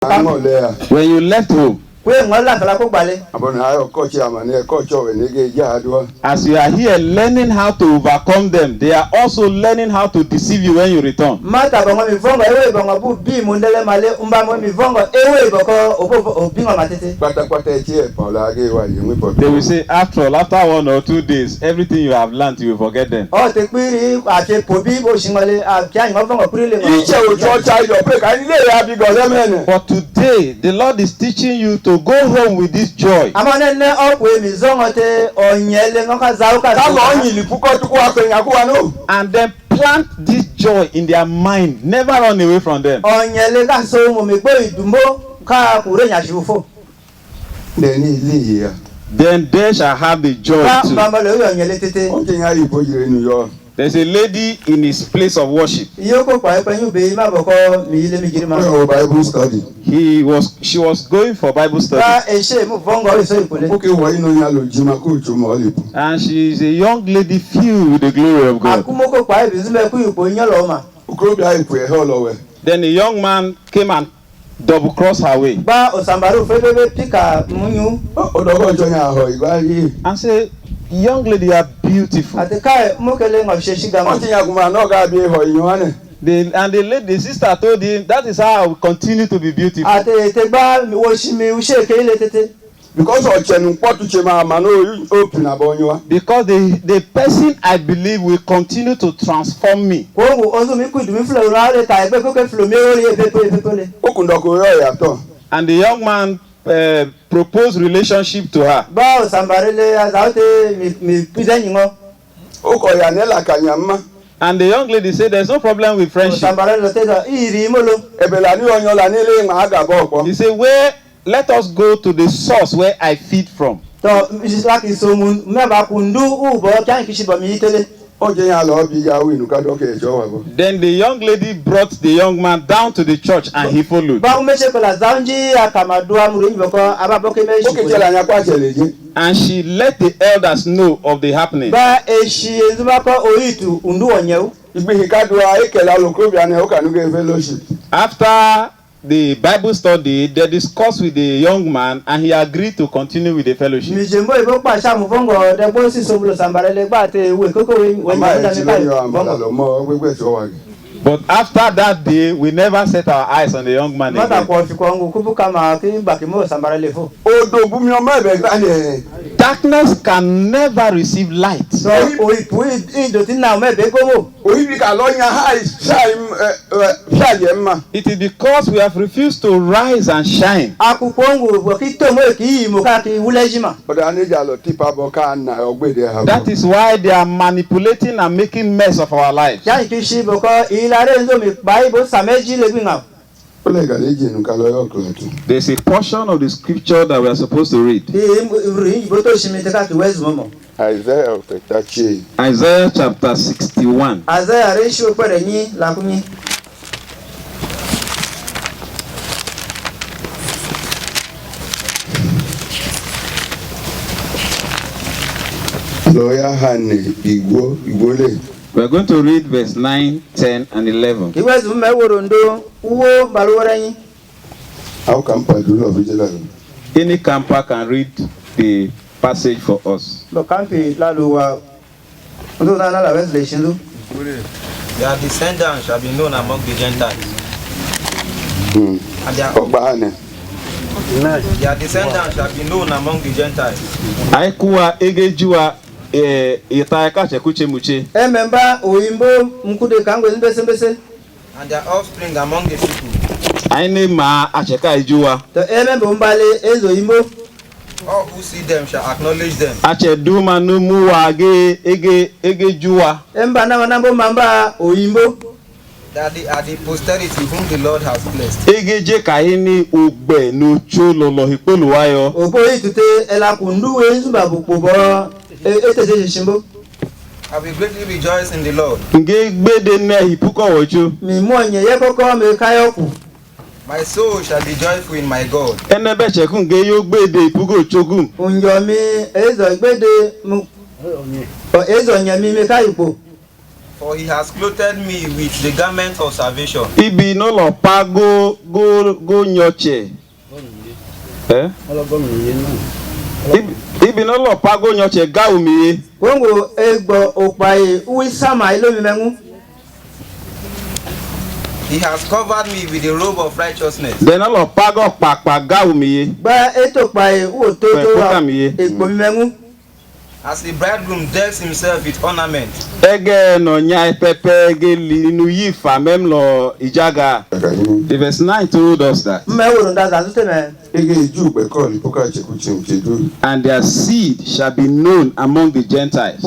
When you left home, as you are here learning how to overcome them, they are also learning how to deceive you when you return. They will say, after 1 or 2 days, everything you have learned, you will forget them. But today, the Lord is teaching you to go home with this joy. And then plant this joy in their mind, never run away from them. Then they shall have the joy too. There's a lady in his place of worship. She was going for Bible study. And she is a young lady filled with the glory of God. Then a young man came and double crossed her way. And said, young lady, you are beautiful. And the sister told him, that is how I will continue to be beautiful. Because the person I believe will continue to transform me. And the young man proposed relationship to her. And the young lady said, there's no problem with friendship. He said, well, let us go to the source where I feed from. Then the young lady brought the young man down to the church and he followed. And she let the elders know of the happening. After the Bible study, they discussed with the young man and he agreed to continue with the fellowship. But after that day, we never set our eyes on the young man again. Darkness can never receive light. It is because we have refused to rise and shine. That is why they are manipulating and making mess of our lives. There's a portion of the scripture that we are supposed to read. Isaiah chapter 61. We are going to read verse 9, 10, and 11. Any camper can read the passage for us. Their descendants shall be known among the Gentiles. And their descendants shall be known among the Gentiles. And their offspring among the people. All who see them shall acknowledge them. That they are the posterity whom the Lord has blessed. I will greatly rejoice in the Lord. My soul shall be joyful in my God. For he has clothed me with the garment of salvation. Ibi no lo pa go nyoche. Ibi no lo pa go nyoche ga umiye. Wongo egbo opaye uisama ilomi mengu. He has covered me with the robe of righteousness. Then no lo pa go pa ga umiye. Ba eto paye wo to wa egbo mi mengu. As the bridegroom decks himself with ornament. Ege no nya pepe ge linu yifa mem lo ijaga. The verse 9 told us that. And their seed shall be known among the Gentiles.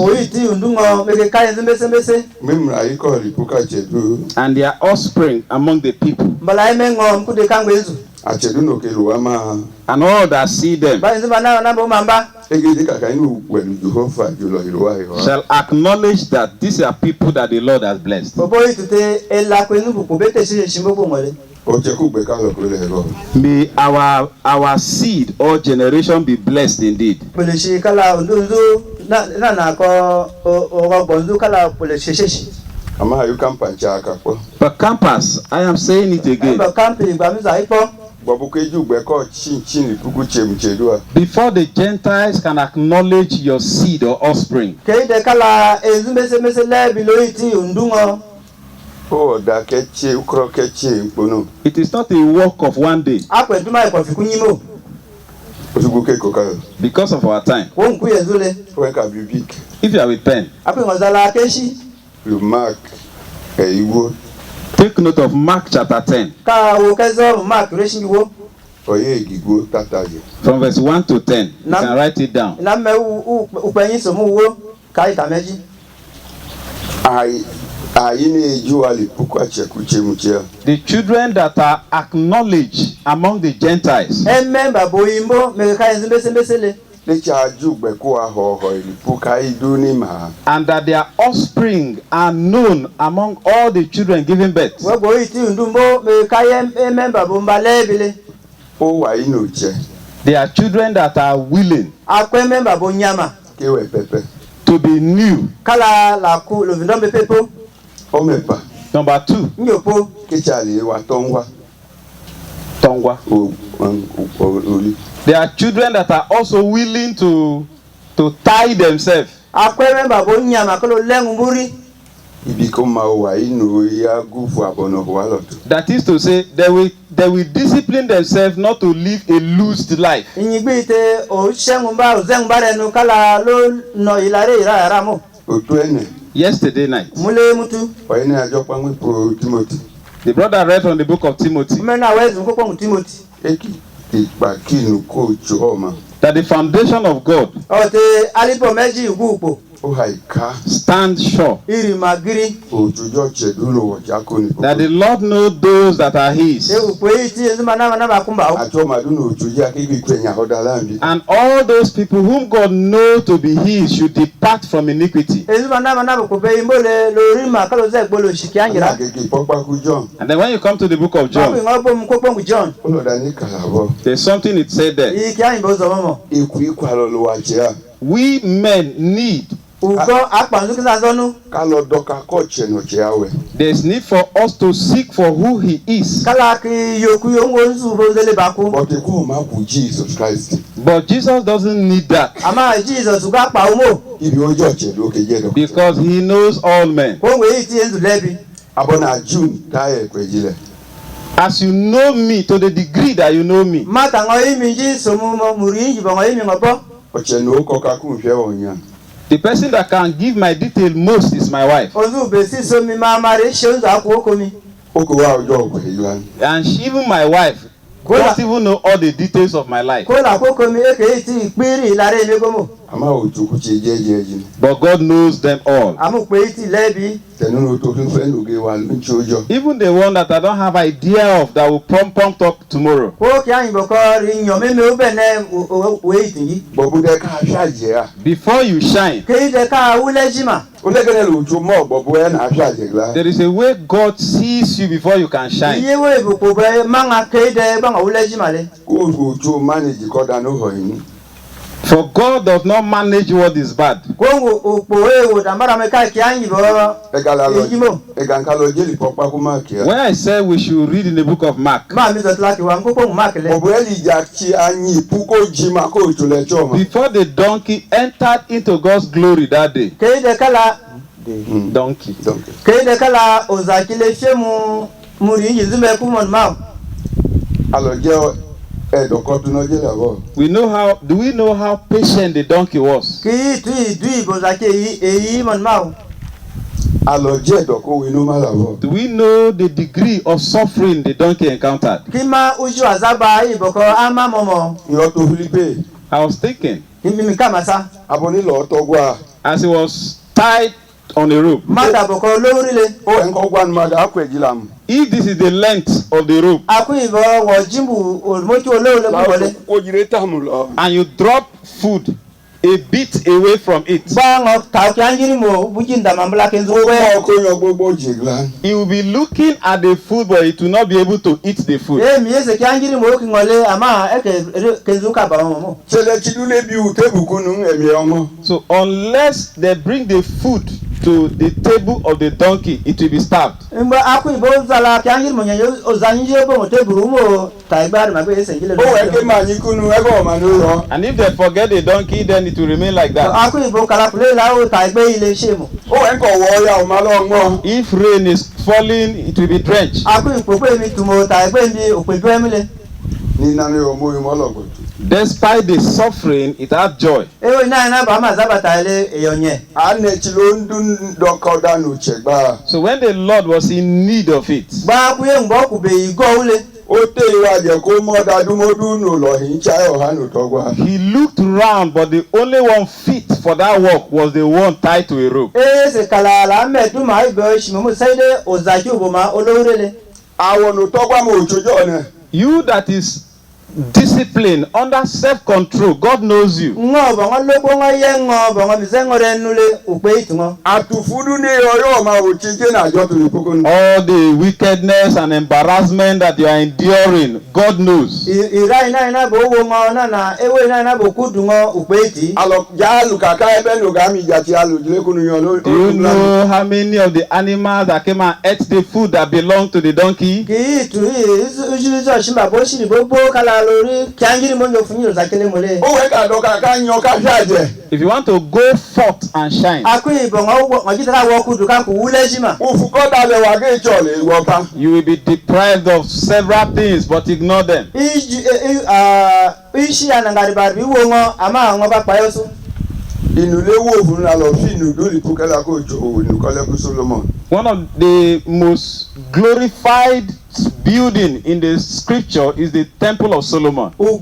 And their offspring among the people. And all that see them shall acknowledge that these are people that the Lord has blessed. May our seed or generation be blessed indeed. But campus, I am saying it again. Before the Gentiles can acknowledge your seed or offspring, it is not a work of one day. Because of our time. If you are with pen, you mark take note of Mark chapter 10. From verse 1 to 10. You can write it down. The children that are acknowledged among the Gentiles and that their offspring are known among all the children given birth. They are children that are willing to be new. Number 2. They are children that are also willing to tie themselves. That is to say, they will discipline themselves not to live a loose life. Yesterday night, the brother read from the book of Timothy that the foundation of God stand sure, that the Lord knows those that are his, and all those people whom God knows to be his should depart from iniquity. And then when you come to the book of John, there's something it said there. We men need, there's need for us to seek for who he is. But Jesus doesn't need that, because he knows all men. As you know me, to the degree that you know me, the person that can give my detail most is my wife. And even my wife don't even know all the details of my life. But God knows them all. Even the one that I don't have idea of that will pump up tomorrow. Before you shine, there is a way God sees you before you can shine. For God does not manage what is bad. Kongo opoe wo damara meka kianyi bo. When I said we should read in the book of Mark, Ma mi so tlaki wa ngoko Mark le. before the donkey entered into God's glory that day, Ke de kala donkey. Ke de kala ozakile shemu muri njizume kumon ma. We know how. Do we know how patient the donkey was? Ki tu bozake yi mon ma. Do we know the degree of suffering the donkey encountered? Kima uju azaba iboko ama momo. I was thinking, Kimi kamasa. as he was tied on a rope, Mata boko lorile. if this is the length of the rope, Aku ibo wo jimbu olmoki olole kubole. and you drop food a bit away from it, Bango tauki anjiri mo bujinda mambla kenzuwe. he will be looking at the food, but it will not be able to eat the food. Miese ki anjiri mo kingole ama eke kenzuka ba mo. So unless they bring the food to the table of the donkey, it will be starved. Mba aku ibo zala ki anjiri mo nyanyo ozanjiri bo mo teburu mo taibari magwe esengile. And if they forget the donkey, then it will remain like that. Aku ibo kala kule la o taigbe ile shemo. If rain is falling, it will be drenched. Aku ipope mi tumo taigbe mi opeju emile. Despite the suffering, it had joy. Ewo na ba ma zabata ile eyonye. So when the Lord was in need of it, Ba ku ye ngbo ku be igo ule. he looked round, but the only one fit for that work was the one tied to a rope. Se kala la medu ma ibo shimu saide ozaki uboma olorele. You that is disciplined, under self-control, God knows you. Ngo bo ngo loko ngo ye ngo bo ngo bisengo renule upe itungo. All the wickedness and embarrassment that you are enduring, God knows. Ira ina bo wo ngo na ewe ina bo kudu ngo upe iti. Do you know how many of the animals that came and ate the food that belonged to the donkey? Ki tu ujuzo shimba bo shiri bo kala lori kianjiri mo nyofunyo zakele mole. If you want to go forth and shine, Aku ibo ngo ngitara wo kudu ka ku ule shima. you will be deprived of several things, but ignore them. Ishi anangari barbi wo ngo ama ngo ba payoso. One of the most glorified building in the scripture is the Temple of Solomon. We're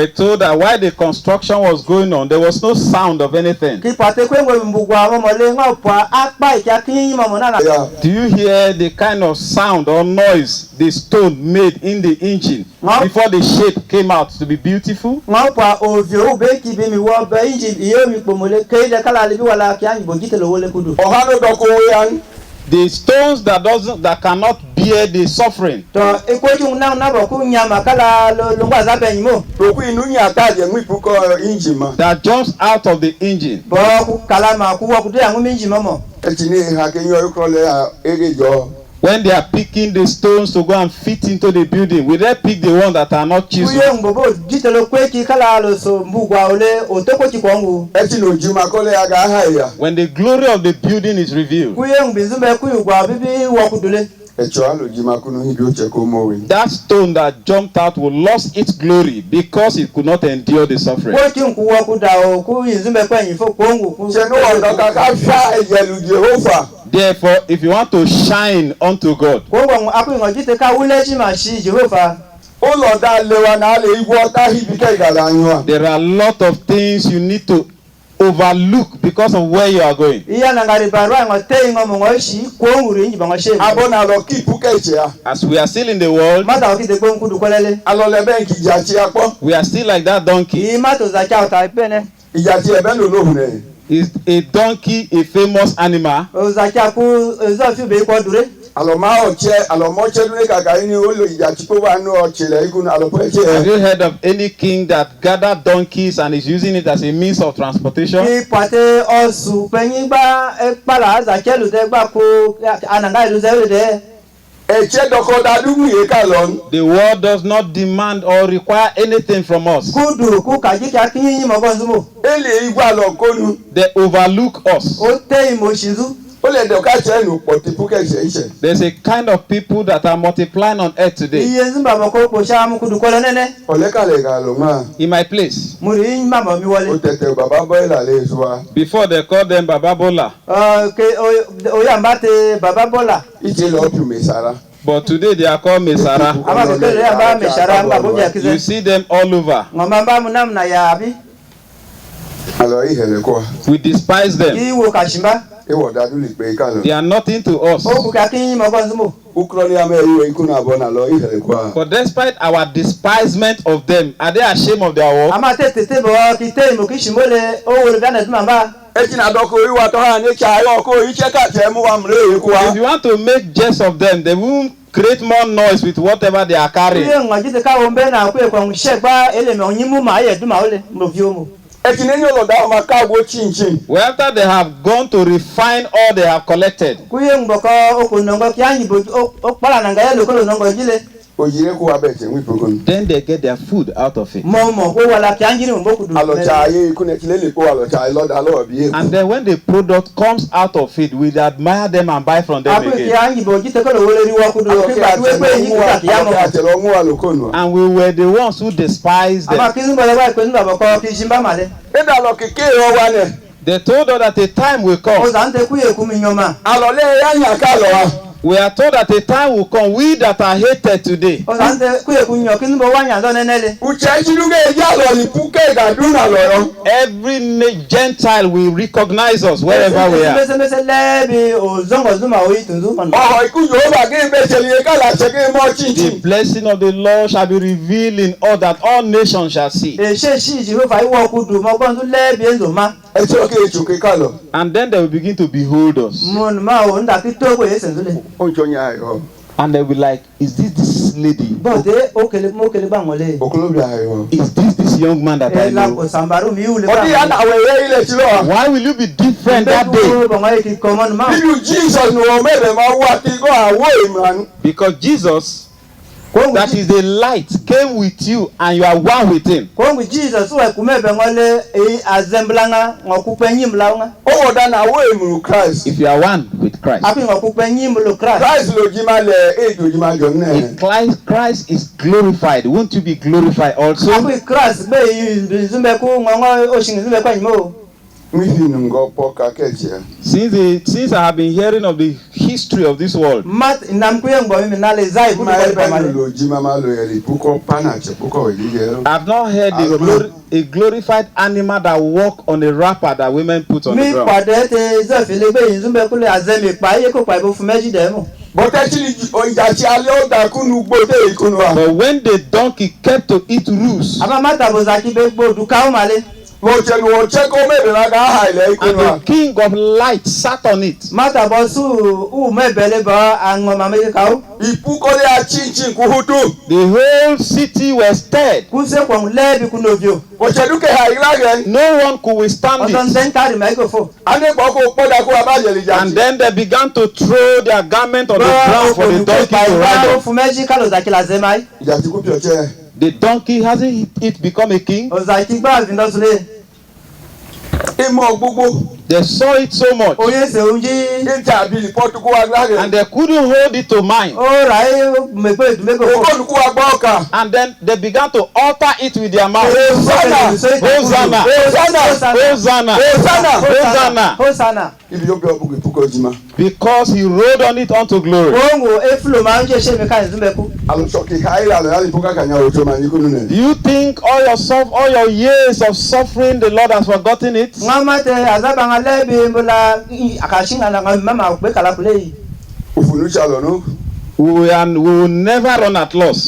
told that while the construction was going on, there was no sound of anything. Do you hear the kind of sound or noise the stone made in the engine before the shape came out to be beautiful? The stones that cannot bear the suffering. That jumps out of the engine. When they are picking the stones to go and fit into the building, will they pick the ones that are not chiseled? When the glory of the building is revealed, that stone that jumped out will lose its glory because it could not endure the suffering. Therefore, if you want to shine unto God, there are a lot of things you need to overlook because of where you are going. As we are still in the world, we are still like that donkey. Is a donkey a famous animal? Have you heard of any king that gathered donkeys and is using it as a means of transportation? The world does not demand or require anything from us. They overlook us. There's a kind of people that are multiplying on earth today. In my place, before they called them Baba Bola. But today they are called Mesara. You see them all over. We despise them. They are nothing to us. But despite our despisement of them, are they ashamed of their work? If you want to make jest of them, they won't create more noise with whatever they are carrying. Well, after they have gone to refine all they have collected, then they get their food out of it. And then when the product comes out of it, we admire them and buy from them again. And we were the ones who despised them. They told us that a time will come. We are told that a time will come, we that are hated today. Every Gentile will recognize us wherever we are. The blessing of the Lord shall be revealed in all that all nations shall see. And then they will begin to behold us. And they'll be like, is this lady? Is this young man that I know? Why will you be different that day? Because Jesus, that is the light, came with you and you are one with him. If you are one with Christ, if Christ is glorified, won't you be glorified also? Since I have been hearing of the history of this world, I've not heard a glorified animal that walk on a wrapper that women put on the ground. But when the donkey kept to eat roots, and the king of light sat on it, the whole city was stirred. No one could withstand it. And then they began to throw their garment on the ground for the donkey to ride on. The donkey, hasn't it become a king? They saw it so much, and they couldn't hold it to mind. And then they began to utter it with their mouth. Hosanna, Hosanna, Hosanna, Hosanna. Because he rode on it unto glory. You think all your years of suffering, the Lord has forgotten it? We will never run at loss.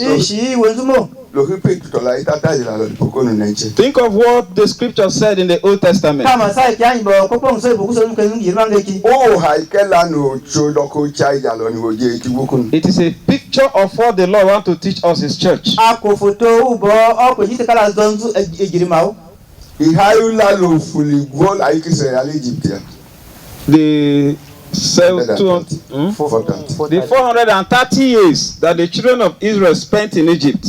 Think of what the scripture said in the Old Testament. It is a picture of what the Lord wants to teach us His church. The 430 years that the children of Israel spent in Egypt.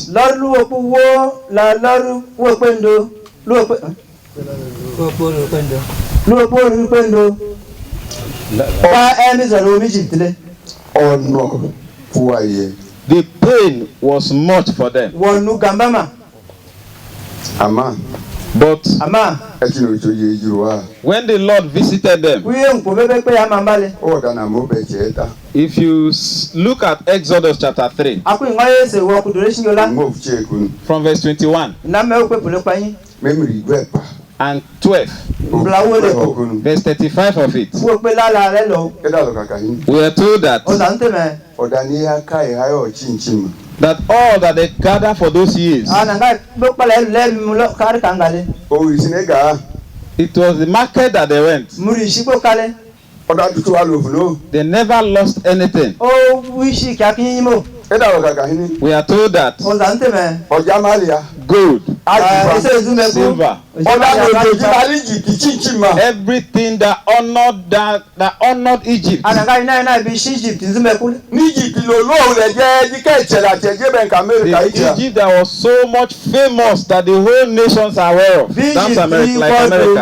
The pain was much for them. But when the Lord visited them, if you look at Exodus chapter 3, from verse 21 and 12, verse 35 of it, we are told that all that they gather for those years, it was the market that they went. They never lost anything. We are told that gold, silver, everything that honored Egypt. The Egypt that was so much famous that the whole nations are aware of. That's America, like America.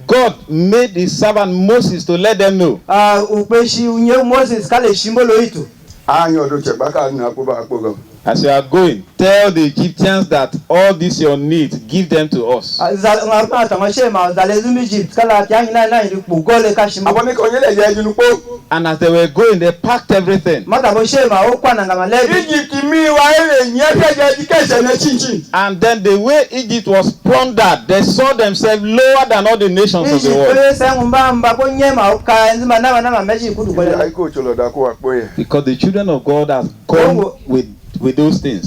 God made His servant Moses to let them know. As you are going, tell the Egyptians that all these your needs, give them to us. And as they were going, they packed everything. And then the way Egypt was plundered, they saw themselves lower than all the nations of the world. Because the children of God have gone with those things.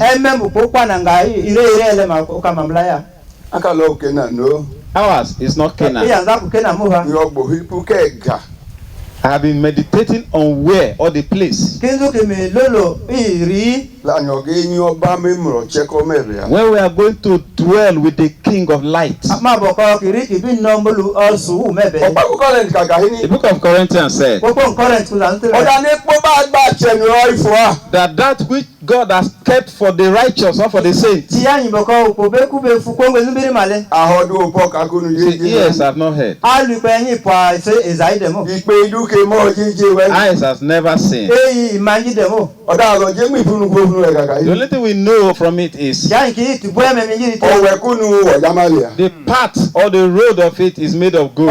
Ours is not Canaan. I have been meditating on where or the place where we are going to dwell with the King of Light. The book of Corinthians said that which God has kept for the righteous or for the saints, the ears have not heard, eyes has never seen. The only thing we know from it is the path or the road of it is made of gold.